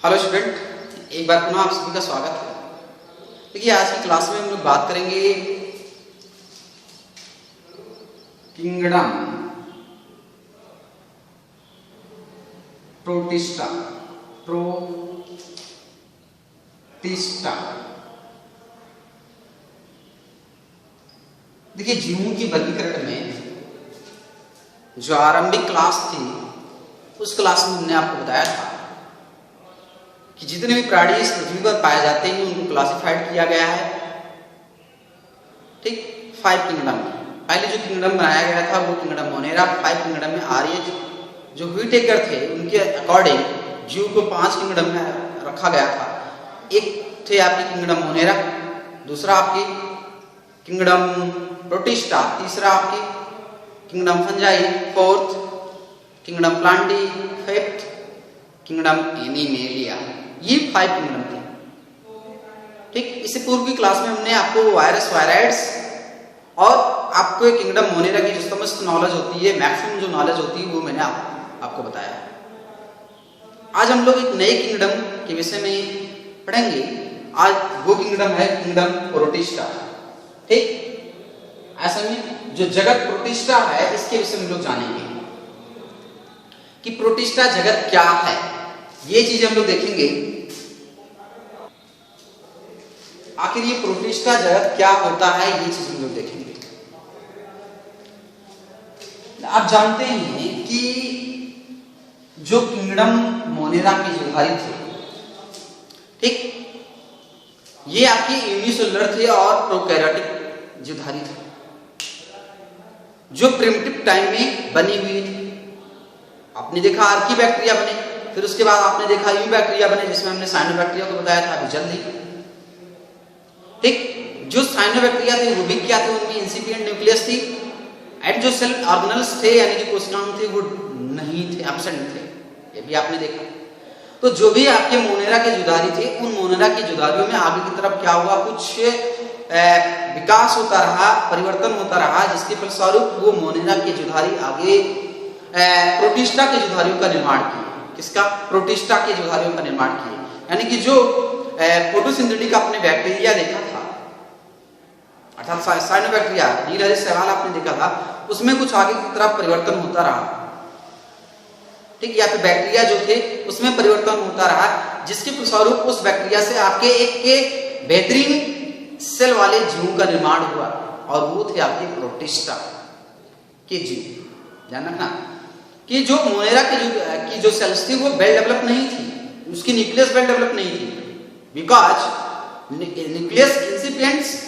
Hello student, एक बार पुनः आप सभी का स्वागत है। देखिए, आज की क्लास में हम लोग बात करेंगे किंगडम प्रोटिस्टा। देखिए, जीवों की वर्गीकरण में जो आरंभिक क्लास थी उस क्लास में हमने आपको बताया था कि जितने भी प्राणी इस पृथ्वी पर पाए जाते हैं उनको क्लासिफाइड किया गया है। ठीक, 5 किंगडम। पहले जो किंगडम बनाया गया था वो किंगडम मोनेरा। 5 किंगडम में आर्य जो व्हीटेकर थे उनके अकॉर्डिंग जीव को 5 किंगडम में रखा गया था। एक थे आपकी किंगडम मोनेरा, दूसरा आपकी किंगडम प्रोटिस्टा, तीसरा आपकी kingdom fungi, fourth kingdom Plantae, fifth kingdom animalia. ये 5 किंगडम थे। ठीक, इससे पूर्व की क्लास में हमने आपको वायरस, वायराइड्स और आपको एक किंगडम मोनेरा की जो समस्त नॉलेज होती है, मैक्सिमम जो नॉलेज होती है वो मैंने आपको बताया। आज हम लोग एक नए किंगडम के विषय में पढ़ेंगे। आज वो किंगडम है किंगडम प्रोटिस्टा। ठीक, ऐसे में जो जगत प्रोटिस्टा है इसके विषय में लोग जानेंगे कि प्रोटिस्टा जगत क्या है। ये चीज हम लोग देखेंगे, आखिर ये प्रोटिस्टा जगत क्या होता है, ये चीज हम लोग देखेंगे। आप जानते हैं कि जो किंगडम मोनेरा के जुधारी थे, ठीक, ये आपके यूनिसेलुलर थे और प्रोकैरियोटिक जुधारी थे जो प्रिमिटिव टाइम में बनी हुई थी। आपने देखा आर्की बैक्टीरिया बने, फिर उसके बाद आपने देखा यू बैक्टीरिया बने जिसमें हमने साइनोबैक्टीरिया को बताया था अभी जल्दी। ठीक, जो साइनोबैक्टीरिया थे वो भी क्या थे, उनकी इंसिपिएंट न्यूक्लियस थी एंड जो सेल ऑर्गेनल्स थे यानी कि कोशिकाएं थे वो नहीं थे, एब्सेंट थे। ये भी आपने देखा। तो जो भी आपके मोनेरा के जुधारी थे उन मोनेरा के जुधारियों में आगे की तरफ क्या हुआ, कुछ विकास होता रहा, परिवर्तन होता रहा, जिसके फलस्वरूप वो मोनेरा के जुधारी आगे प्रोटिस्टा के जुधारियों का निर्माण किए। किसका? प्रोटिस्टा के जुधारियों का निर्माण किए। यानी कि जो फोटोसिंथेटिक आपने बैक्टीरिया देखा था अर्थात साइनोबैक्टीरिया, नीलहरी शैवाल आपने देखा था, उसमें कुछ आगे की तरफ परिवर्तन होता रहा। ठीक, या फिर बैक्टीरिया जो थे उसमें परिवर्तन होता रहा, जिसके फलस्वरूप उस बैक्टीरिया से आपके एक के बेहतरीन सेल वाले जीवों का निर्माण हुआ और वो थे आपके प्रोटिस्टा के जीव। ध्यान रखना कि जो मोनेरा की जो सेल्स थी वो वेल डेवलप नहीं थी, उसकी न्यूक्लियस वेल डेवलप नहीं थी, because nucleus incipients,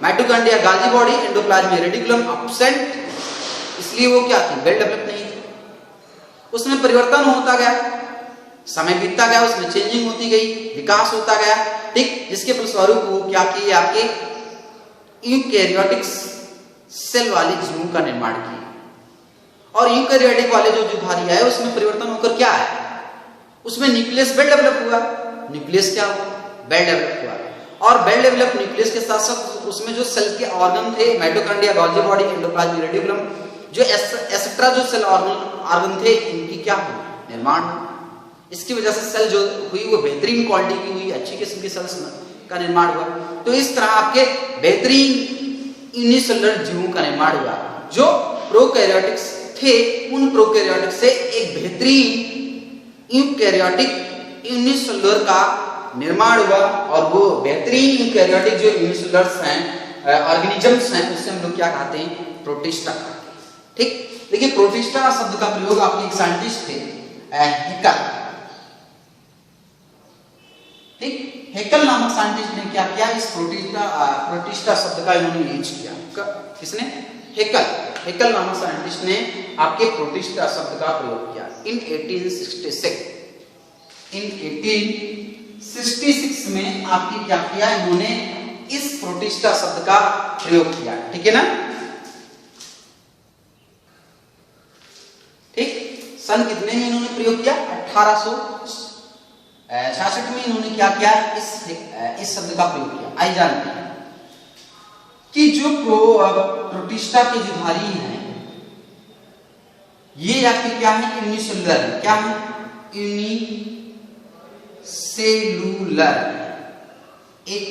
mitochondria, Golgi body, endoplasmic reticulum absent, इसलिए वो क्या थी, वेल डेवलप नहीं थी। उसमें परिवर्तन होता गया, समय बीतता गया, उसमें चेंजिंग होती गई, विकास होता गया। ठीक, जिसके फलस्वरूप वो क्या किए, आपके यूकैरियोटिक सेल वाले जीवों का निर्माण किए। और यूकैरियोटिक वाले जो जुधारी है उसमें परिवर्तन होकर क्या है, उसमें न्यूक्लियस वेल डेवलप हुआ। न्यूक्लियस क्या हुआ, वेल डेवलप हुआ। और वेल डेवलप न्यूक्लियस के साथ साथ उसमें जो सेल के ऑर्गन थे, mitochondria, Golgi body, endoplasmic reticulum, जो एसेट्रा जो सेल ऑर्गन थे, इनकी क्या हुआ, निर्माण हुआ। इसकी वजह से सेल जो हुई वो बेहतरीन क्वालिटी की हुई, अच्छी किस्म की सेल्स का निर्माण हुआ। तो इस तरह आपके बेहतरीन यूनिसेलुलर जीवों का निर्माण हुआ। जो प्रोकैरियोटिक्स थे उन प्रोकैरियोटिक से एक बेहतरीन यूकैरियोटिक यूनिसेलुलर का निर्माण हुआ और वो बेहतरीन यूकैरियोटिक जो यूनिसेलुलर्स हैं, ऑर्गेनिजम्स हैं, उससे हम लोग क्या कहते हैं, प्रोटिस्टा कहते हैं। ठीक, देखिए प्रोटिस्टा शब्द का प्रयोग आपके एक साइंटिस्ट थे हेकल। ठीक, हेकल नामक साइंटिस्ट ने क्या किया, इस प्रोटिस्टा शब्द का इन्होंने यूज किया। किसने? हेकल नामक साइंटिस्ट ने आपके प्रोटिस्टा शब्द का प्रयोग किया इन 1866। इन 1866 में आपकी क्या किया, इन्होंने इस प्रोटिस्टा शब्द का प्रयोग किया। ठीक है ना? ठीक, सन कितने में इन्होंने प्रयोग किया, 1866 में इन्होंने क्या किया, इस शब्द का प्रयोग किया। आइए जानते हैं कि जो प्रोटिस्टा के जुधारी हैं ये आपके क्या है, यूनिसेलुलर है। क्या है, यूनिसेलुलर सेलुलर, एक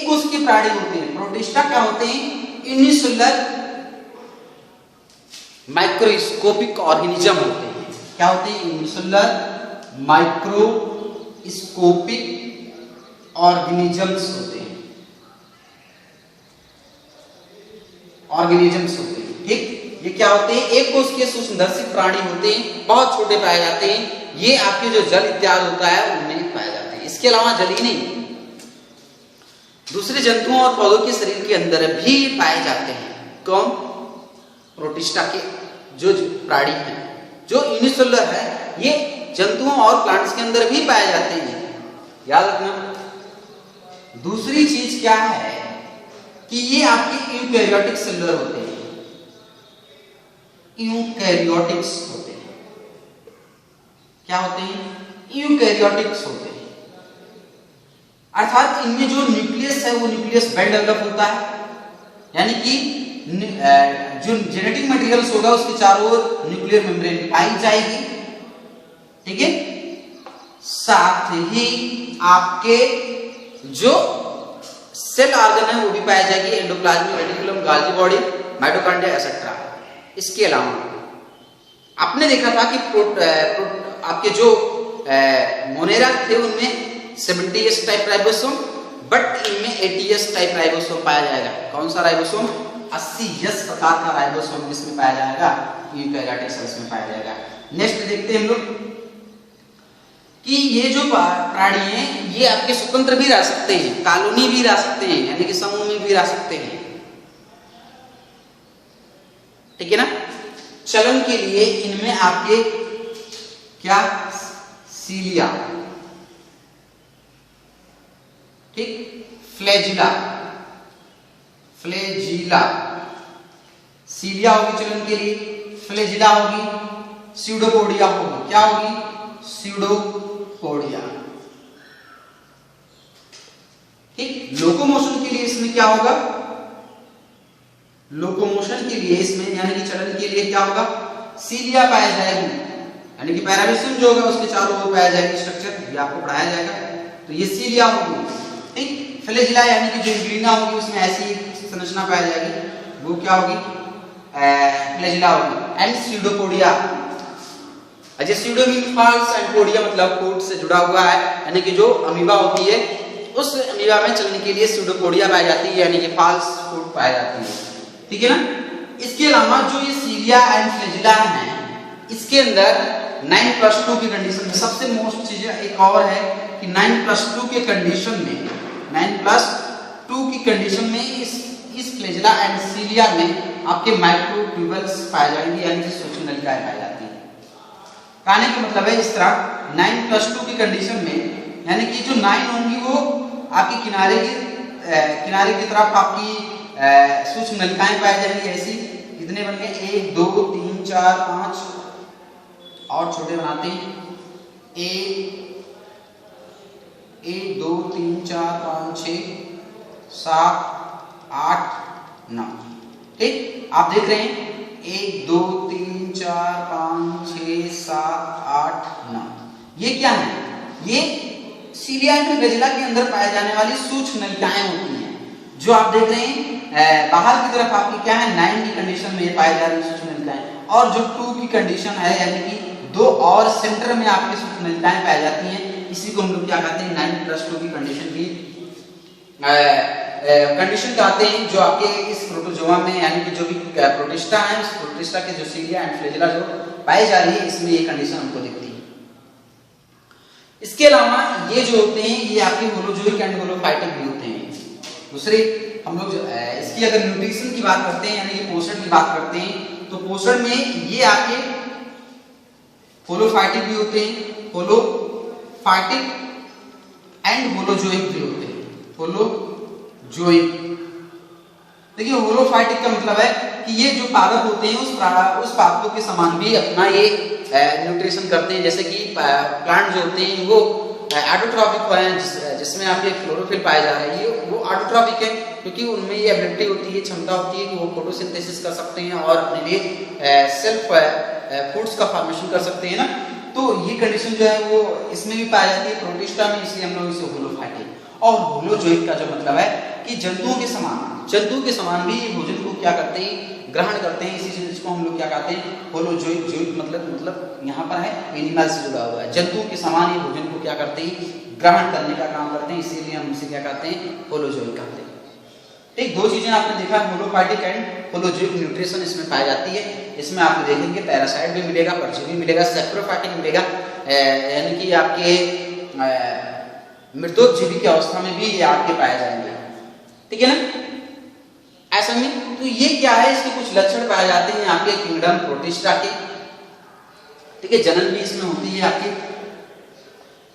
कोश के प्राणी होते हैं। प्रोटिस्टा क्या होते हैं? यूनिसेलुलर माइक्रोस्कोपिक ऑर्गेनिज्म होते हैं। क्या होते हैं? यूनिसेलुलर माइक्रोस्कोपिक ऑर्गेनिजम्स होते हैं, ठीक। ये क्या होते हैं? एक कोश के सूक्ष्मदर्शी प्राणी होते हैं, बहुत छोटे पाए जाते हैं। ये आपके जो जल इत्यादि होता है उनमें पाए जाते हैं। इसके अलावा जल ही नहीं, दूसरे जंतुओं और पौधों के शरीर के अंदर भी पाए जाते हैं। कौन? प्रोटिस्टा के जो प्राणी हैं, जो यूनिसेलुलर है, ये जंतुओं और प्लांट्स के अंदर भी पाए जाते हैं, याद रखना। दूसरी चीज क्या है कि ये आपके यूकैरियोटिक सेलुलर होते हैं, यूकैरियोटिक्स होते हैं। क्या होते हैं? यूकैरियोटिक्स होते हैं। अर्थात इनमें जो न्यूक्लियस है वो न्यूक्लियस वेल डेवलप होता है, यानी कि जो जेनेटिक मटेरियल्स होगा उसके चारों ओर न्यूक्लियर मेम्ब्रेन पाई जाएगी, ठीक है। साथ ही आपके जो सेल ऑर्गन है वो भी पाया जाएगी, endoplasmic reticulum, Golgi body, mitochondria etcetera. इसके अलावा आपने देखा था कि आपके जो मोनेरा थे उनमें 70S टाइप राइबोसोम, बट इनमें 80S टाइप राइबोसोम पाया जाएगा। कौन सा राइबोसोम? 80S प्रकार का राइबोसोम जिसमें पाया जाएगा, यूकैरियोटिक सेल्स में पाया जाएगा। नेक्स्ट देखते हैं हम लोग कि ये जो प्राणी हैं ये आपके स्वतंत्र भी रह सकते हैं, कॉलोनी भी रह सकते हैं, यानी कि समूह में भी रह सकते हैं, ठीक है ना। चलन के लिए इनमें आपके क्या? सीलिया, ठीक, फ्लैजिला, सीलिया होगी चलन के लिए, फ्लैजिला होगी, स्यूडोपोडिया होगी। क्या होगी? स्यूडोपोडिया, ठीक। लोकोमोशन के लिए इसमें क्या होगा? लोकोमोशन के लिए इसमें यानी कि चलन के लिए क्या होगा? सीलिया पाया जाएगी, यानी कि पैरामीशियम जो होगा उसके चारों ओर पाया जाएगी स्ट्रक्चर, ये आपको पढ़ाया जाएगा। तो ये सीलिया होगी, ठीक। फ्लैजिला यानी कि जो ग्रीना होगी उसमें ऐसी संरचना पाई जाएगी, वो क्या होगी? फ्लैजिला होगी। एंड स्यूडोपोडिया, अच्छा pseudo mean false and podia मतलब फूड से जुड़ा हुआ है, यानी कि जो अमीबा होती है उस अमीबा में चलने के लिए स्यूडोपोडिया पाई जाती है, यानी कि फॉल्स फूड पाई जाती है, ठीक है ना। इसके अलावा जो ये सीलिया एंड फ्लैजिला है इसके अंदर 9+2 की कंडीशन में सबसे मोस्ट चीज एक और है कि 9+2 के कंडीशन में 9+2 की कंडीशन में इस फ्लैजिला एंड सीलिया में आपके माइक्रोट्यूबल्स पाए जाएंगे, यानी कि सूक्ष्म नलिकाएं पाई जाती हैं। कहने का मतलब है इस तरह 9+2 की कंडीशन में, यानी कि जो 9 होंगी वो आपके किनारे की तरफ आपकी सूक्ष्म नलिकाएं पाई जाएंगी। ऐसी कितने बन गए? 1 2 3 4 5 और छोटे बनाते हैं, 1 2 3 4 5 6 7 8 9, ठीक। आप देख रहे हैं 1 2 3 4 5 6 7 8 9, ये क्या है? ये सीलिया एंड फ्लैजिला के अंदर पाए जाने वाली सूक्ष्म नलिकाएं होती हैं, जो आप देख रहे हैं बाहर की तरफ आपकी क्या है? 9 की कंडीशन में पाई जा रही सूक्ष्म नलिकाएं, और जो 2 की कंडीशन है यानी कि 2 और सेंटर में आपकी सूक्ष्म नलिकाएं पाई जाती हैं, इसी को हम लोग क्या कहते हैं? 9+2 की कंडीशन की कंडीशन कहते हैं, जो आपके इस प्रोटोजोआ में यानी कि जो भी प्रोटिस्टा है उस प्रोटिस्टा के जो सीलिया एंड फ्लैजिला जो पाई जा रही है इसमें ये कंडीशन हमको दिखती है। इसके अलावा ये जो होते हैं ये आपके होलोजोइक एंड होलोफाइटिक भी होते हैं। दूसरे हम लोग इसकी अगर न्यूट्रिशन की बात करते हैं यानी कि पोषण की बात करते हैं तो पोषण में ये आपके होलोफाइटिक भी होते हैं, होलोफाइटिक एंड होलोजोइक भी होते हैं। होलोजोइक, देखिए होलोफाइटिक का मतलब है कि ये जो पादप होते हैं उस पादपों के समान भी अपना ये न्यूट्रिशन करते हैं, जैसे कि प्लांट जो होते हैं वो ऑटोट्रॉपिक है, जिसमें आपके क्लोरोफिल पाए जा रहे हैं, वो ऑटोट्रॉपिक है क्योंकि उनमें ये एबिलिटी होती है, क्षमता होती है कि वो फोटोसिंथेसिस कर सकते हैं और अपने लिए सेल्फ फूड्स का फॉर्मेशन कर सकते हैं ना। तो ये कंडीशन जो है वो इसमें भी पाई जाती है प्रोटिस्टा में, इसलिए हम लोग इसे होलोफाइटिक। और होलोजोइक का जो मतलब है कि जंतुओं के समान भी भोजन को क्या करते हैं, ग्रहण करते हैं। इसी चीज को हम लोग क्या कहते हैं, होलोजोइक। जोइक मतलब यहाँ पर है एनिमल से जुड़ा हुआ है, जंतुओं के समान ही भोजन को क्या करते हैं, ग्रहण करने का काम करते हैं, इसीलिए हम इसे क्या कहते हैं, होलोजोइक कहते हैं। ठीक, दो चीजें आपने देखा, होलोफाइटिक एंड होलोजोइक न्यूट्रिशन इसमें पाई जाती है। इसमें आप देखेंगे पैरासाइट भी मिलेगा, परजीवी मिलेगा, सैप्रोफाइटिक मिलेगा, यानी कि आपके मृतोपजीवी की अवस्था में भी ये आपके पाए जाएंगे। ठीक है ना, ऐसा में तो ये क्या है, इसके कुछ लक्षण पाए जाते हैं आपके किंगडम प्रोटिस्टा के। ठीक है, जनन भी इसमें होती है आपकी,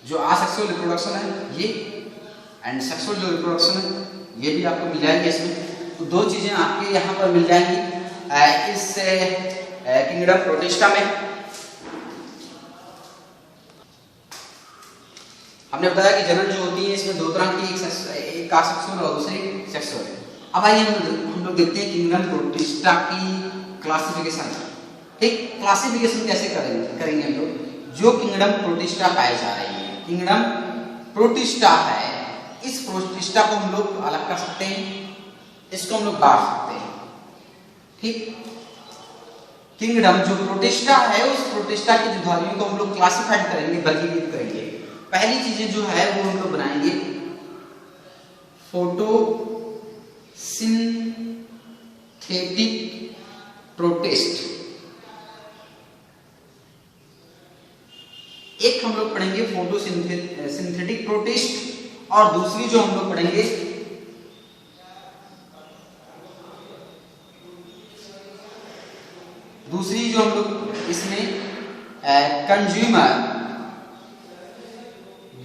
जो असेक्सुअल रिप्रोडक्शन है ये, एंड सेक्सुअल जो रिप्रोडक्शन है ये भी आपको मिल जाएगी इसमें। तो दो चीजें आपके यहाँ पर मिल जाएंगी इस किंगडम प्रोटिस्टा में। हमने बताया कि जनन जो होती है इसमें दो तरह की, एक असेक्सुअल और दूसरी सेक्सुअल। अब आइए हम लोग देखते हैं किंगडम प्रोटिस्टा की क्लासिफिकेशन। ठीक, क्लासिफिकेशन कैसे करेंगे हम लोग। जो किंगडम प्रोटिस्टा पाए जा रहे हैं, किंगडम प्रोटिस्टा है, इस प्रोटिस्टा को हम लोग अलग कर सकते हैं, इसको हम लोग बांट सकते हैं। ठीक, किंगडम जो प्रोटिस्टा है उस प्रोटिस्टा की दुधारियों को हम लोग क्लासिफाइड करेंगे, वर्गीकृत करेंगे। पहली चीजें जो है वो हम लोग बनाएंगे फोटोसिंथेटिक प्रोटिस्ट। एक हम लोग पढ़ेंगे फोटोसिंथेटिक प्रोटिस्ट, और दूसरी जो हम लोग पढ़ेंगे इसमें कंज्यूमर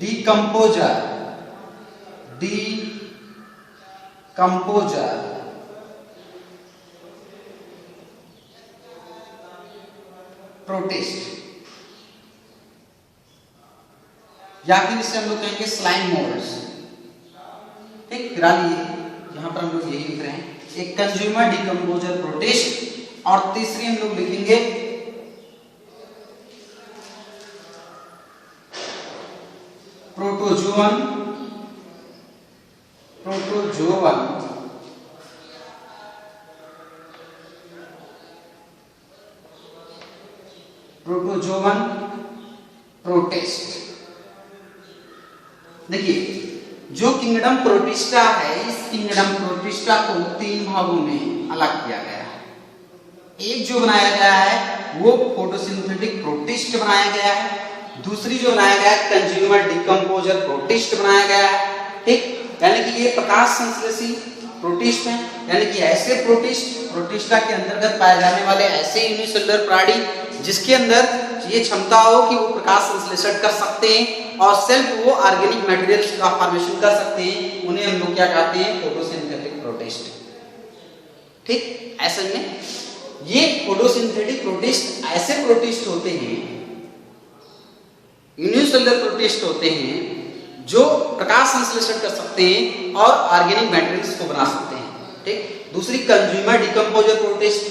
डीकंपोजर प्रोटिस्ट, या फिर इससे हम लोग कहेंगे स्लाइम मोल्ड्स। ठीक, फिलहाल ये यहाँ पर हम लोग यही लिख रहे हैं, एक कंज्यूमर डीकंपोजर प्रोटिस्ट, और तीसरी हम लोग लिखेंगे प्रोटोजोवन प्रोटिस्ट। देखिए, जो किंगडम प्रोटिस्टा है, इस किंगडम प्रोटिस्टा को तीन भागों में अलग किया गया है। एक जो बनाया गया है वो फोटोसिंथेटिक प्रोटिस्ट बनाया गया है, दूसरी जो बनाया गया है कंज्यूमर डीकंपोजर प्रोटिस्ट बनाया गया है। ठीक, यानी कि ये प्रकाश संश्लेषी प्रोटिस्ट हैं, यानी कि ऐसे प्रोटिस्टा के अंतर्गत पाए जाने वाले ऐसे यूनिसेलुलर प्राणी जिसके अंदर ये क्षमता हो कि वो प्रकाश संश्लेषण कर सकते हैं और सेल्फ वो ऑर्गेनिक मटेरियल्स का फॉर्मेशन कर सकते हैं, उन्हें हम लोग क्या कहते हैं, फोटोसिंथेटिक प्रोटिस्ट। ठीक, ऐसे में ये फोटोसिंथेटिक प्रोटिस्ट ऐसे प्रोटिस्ट होते हैं, यूनिसेलुलर प्रोटिस्ट होते हैं जो प्रकाश संश्लेषण कर सकते हैं और ऑर्गेनिक मटेरियल्स को बना सकते हैं। ठीक, दूसरी कंज्यूमर डीकंपोजर प्रोटिस्ट,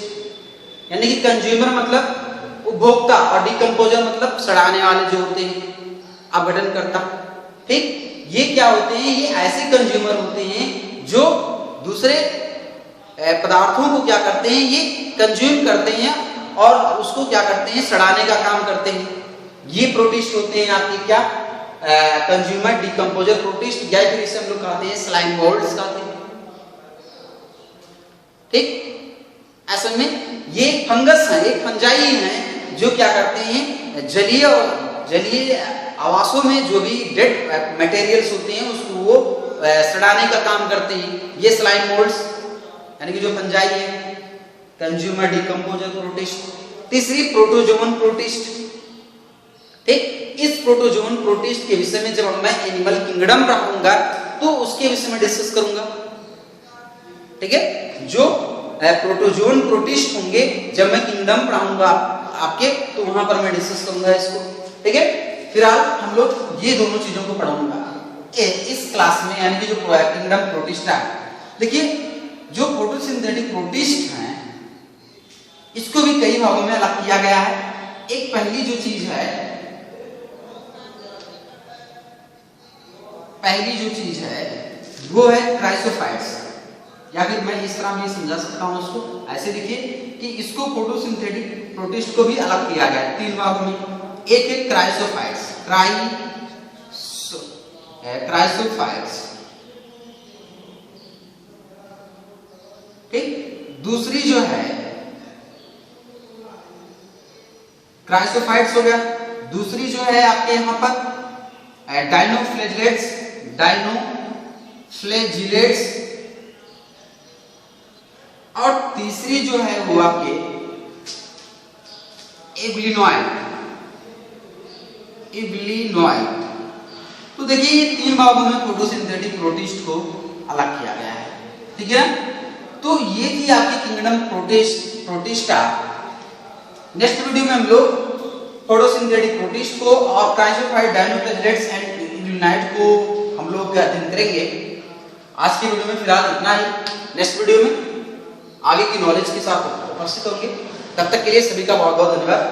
यानी कि कंज्यूमर मतलब उपभोक्ता और डीकंपोजर मतलब सड़ाने वाले जो होते हैं, अपघटनकर्ता। ठीक, ये क्या होते हैं, ये ऐसे कंज्यूमर होते हैं जो दूसरे पदार्थों को क्या करते हैं, ये कंज्यूम करते हैं और उसको क्या करते हैं, सड़ाने का काम करते हैं। ये प्रोटिस्ट होते हैं आपके क्या, कंज्यूमर डीकंपोजर प्रोटिस्ट, या फिर इसे हम लोग कहते हैं स्लाइम मोल्ड्स कहते हैं। ठीक, असल में ये फंगस है, एक फंजाई है जो क्या करते हैं, जलीय आवासों में जो भी डेड मटेरियल्स होते हैं उसको वो सड़ाने का काम करते हैं। ये स्लाइम मोल्ड्स यानी कि जो फंजाई है, कंज्यूमर डीकंपोजर प्रोटिस्ट। तीसरी प्रोटोजोवन प्रोटिस्ट। ठीक, इस प्रोटोजोवन प्रोटिस्ट के विषय में जब मैं एनिमल किंगडम पढ़ूंगा तो उसके विषय में डिस्कस करूंगा। ठीक है, जो प्रोटोजोवन प्रोटिस्ट होंगे जब मैं किंगडम पढ़ाऊंगा आपके, तो वहां पर मैं डिस्कस करूंगा इसको। ठीक है, फिलहाल हम लोग ये दोनों चीजों को पढ़ाऊंगा इस क्लास में, यानी कि जो किंगडम प्रोटिस्टा है। देखिए, जो फोटोसिंथेटिक प्रोटिस्ट हैं इसको भी कई भागों में अलग किया गया है। एक पहली जो चीज है पहली जो चीज है वो है क्राइसोफाइट्स, या फिर मैं इस तरह भी समझा सकता हूं उसको, ऐसे देखिए कि इसको फोटोसिंथेटिक प्रोटिस्ट को भी अलग किया गया है 3 भागों में। एक है क्राइसोफाइट्स, क्राइसोफाइट्स, ठीक। दूसरी जो है क्राइसोफाइट्स हो गया, दूसरी जो है आपके यहां पर डायनोफ्लैजिलेट्स, और तीसरी जो है वो आपके इब्लिनॉइड। तो देखिए ये 3 भागों में फोटोसिंथेटिक प्रोटिस्ट को अलग किया गया है, ठीक है। तो ये थी आपकी किंगडम प्रोटिस्टा। नेक्स्ट वीडियो में हम लोग फोटोसिंथेटिक प्रोटिस्ट को और क्राइसोफाइट, डायनोफ्लैजिलेट्स एंड इब्लिनॉइड को हम लोग अध्ययन करेंगे। आज की वीडियो में फिलहाल इतना ही। नेक्स्ट वीडियो में आगे की नॉलेज के साथ उपस्थित होंगे। तब तक के लिए सभी का बहुत बहुत धन्यवाद।